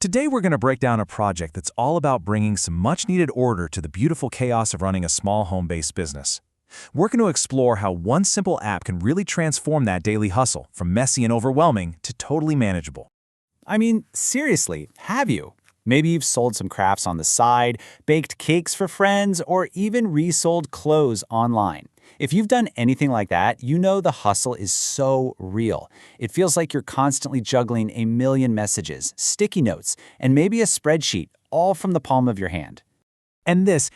Today we're going to break down a project that's all about bringing some much-needed order to the beautiful chaos of running a small home-based business. We're going to explore how one simple app can really transform that daily hustle from messy and overwhelming to totally manageable. I mean, seriously, have you? Maybe you've sold some crafts on the side, baked cakes for friends, or even resold clothes online. If you've done anything like that, you know the hustle is so real. It feels like you're constantly juggling a million messages, sticky notes, and maybe a spreadsheet, all from the palm of your hand. And this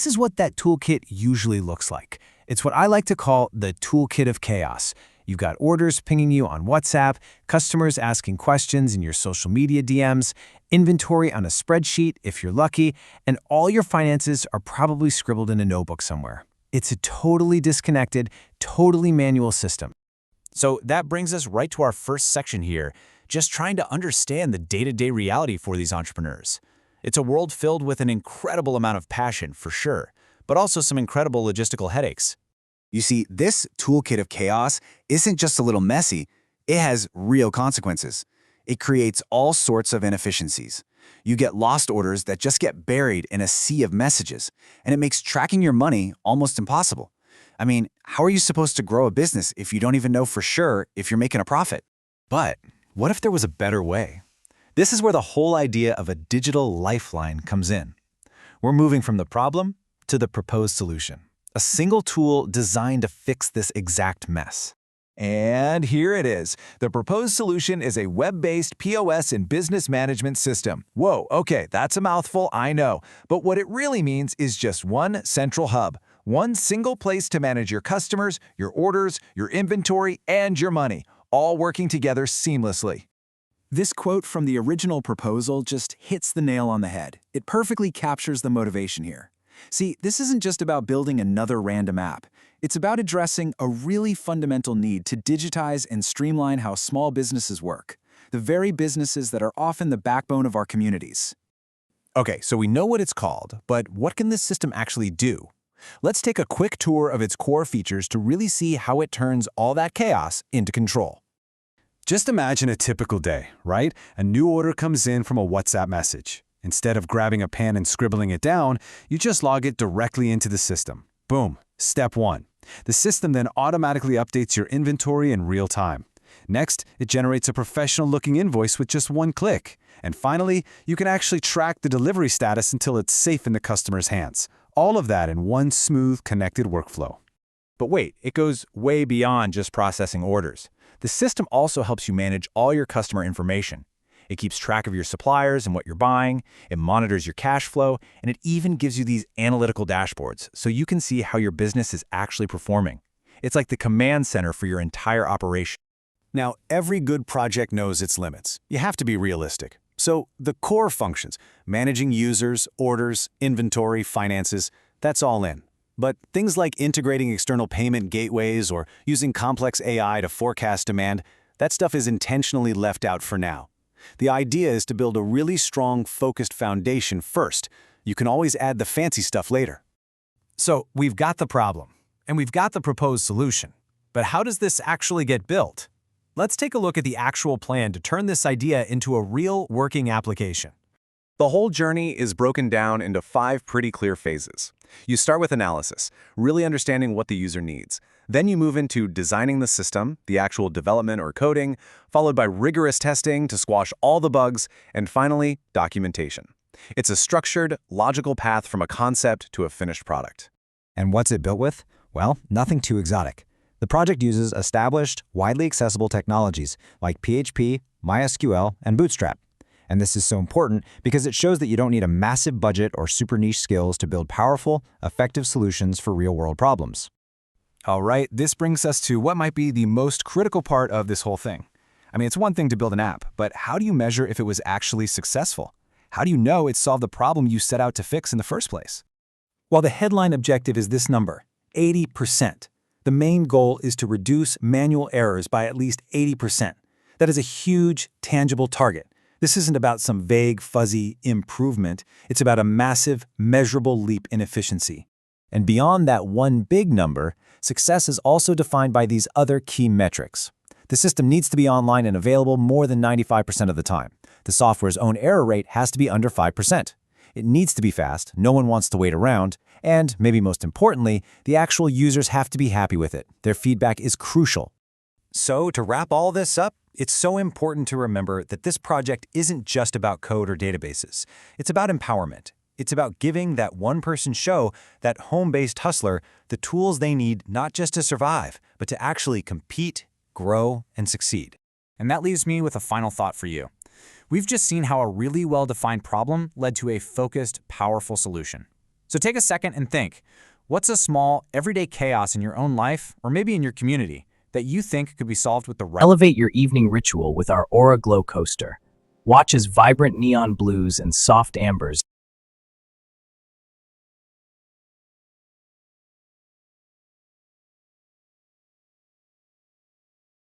is what that toolkit usually looks like. It's what I like to call the toolkit of chaos. You've got orders pinging you on WhatsApp, customers asking questions in your social media DMs, inventory on a spreadsheet if you're lucky, and all your finances are probably scribbled in a notebook somewhere. It's a totally disconnected, totally manual system. So that brings us right to our first section here, just trying to understand the day-to-day reality for these entrepreneurs. It's a world filled with an incredible amount of passion, for sure, but also some incredible logistical headaches. You see, this toolkit of chaos isn't just a little messy, it has real consequences. It creates all sorts of inefficiencies. You get lost orders that just get buried in a sea of messages, and it makes tracking your money almost impossible. I mean, how are you supposed to grow a business if you don't even know for sure if you're making a profit? But what if there was a better way? This is where the whole idea of a digital lifeline comes in. We're moving from the problem to the proposed solution. A single tool designed to fix this exact mess. And here it is. The proposed solution is a web-based POS and business management system. Whoa, okay, that's a mouthful, I know. But what it really means is just one central hub. One single place to manage your customers, your orders, your inventory, and your money, all working together seamlessly. This quote from the original proposal just hits the nail on the head. It perfectly captures the motivation here. See, this isn't just about building another random app. It's about addressing a really fundamental need to digitize and streamline how small businesses work, the very businesses that are often the backbone of our communities. Okay, so we know what it's called, but what can this system actually do? Let's take a quick tour of its core features to really see how it turns all that chaos into control. Just imagine a typical day, right? A new order comes in from a WhatsApp message. Instead of grabbing a pen and scribbling it down, you just log it directly into the system. Boom, step one. The system then automatically updates your inventory in real time. Next, it generates a professional-looking invoice with just one click. And finally, you can actually track the delivery status until it's safe in the customer's hands. All of that in one smooth, connected workflow. But wait, it goes way beyond just processing orders. The system also helps you manage all your customer information. It keeps track of your suppliers and what you're buying, it monitors your cash flow, and it even gives you these analytical dashboards so you can see how your business is actually performing. It's like the command center for your entire operation. Now, every good project knows its limits. You have to be realistic. So the core functions, managing users, orders, inventory, finances, that's all in. But things like integrating external payment gateways or using complex AI to forecast demand, that stuff is intentionally left out for now. The idea is to build a really strong, focused foundation first. You can always add the fancy stuff later. So we've got the problem, and we've got the proposed solution. But how does this actually get built? Let's take a look at the actual plan to turn this idea into a real working application. The whole journey is broken down into 5 pretty clear phases. You start with analysis, really understanding what the user needs. Then you move into designing the system, the actual development or coding, followed by rigorous testing to squash all the bugs, and finally, documentation. It's a structured, logical path from a concept to a finished product. And what's it built with? Well, nothing too exotic. The project uses established, widely accessible technologies like PHP, MySQL, and Bootstrap. And this is so important because it shows that you don't need a massive budget or super niche skills to build powerful, effective solutions for real-world problems. All right, this brings us to what might be the most critical part of this whole thing. I mean, it's one thing to build an app, but how do you measure if it was actually successful? How do you know it solved the problem you set out to fix in the first place? While the headline objective is this number, 80%, the main goal is to reduce manual errors by at least 80%. That is a huge, tangible target. This isn't about some vague, fuzzy improvement. It's about a massive, measurable leap in efficiency. And beyond that one big number, success is also defined by these other key metrics. The system needs to be online and available more than 95% of the time. The software's own error rate has to be under 5%. It needs to be fast, no one wants to wait around, and, maybe most importantly, the actual users have to be happy with it. Their feedback is crucial. So, to wrap all this up, it's so important to remember that this project isn't just about code or databases. It's about empowerment. It's about giving that one-person show, that home-based hustler, the tools they need not just to survive, but to actually compete, grow, and succeed. And that leaves me with a final thought for you. We've just seen how a really well-defined problem led to a focused, powerful solution. So take a second and think, what's a small, everyday chaos in your own life, or maybe in your community, that you think could be solved with the right... Elevate your evening ritual with our Aura Glow Coaster. Watch as vibrant neon blues and soft ambers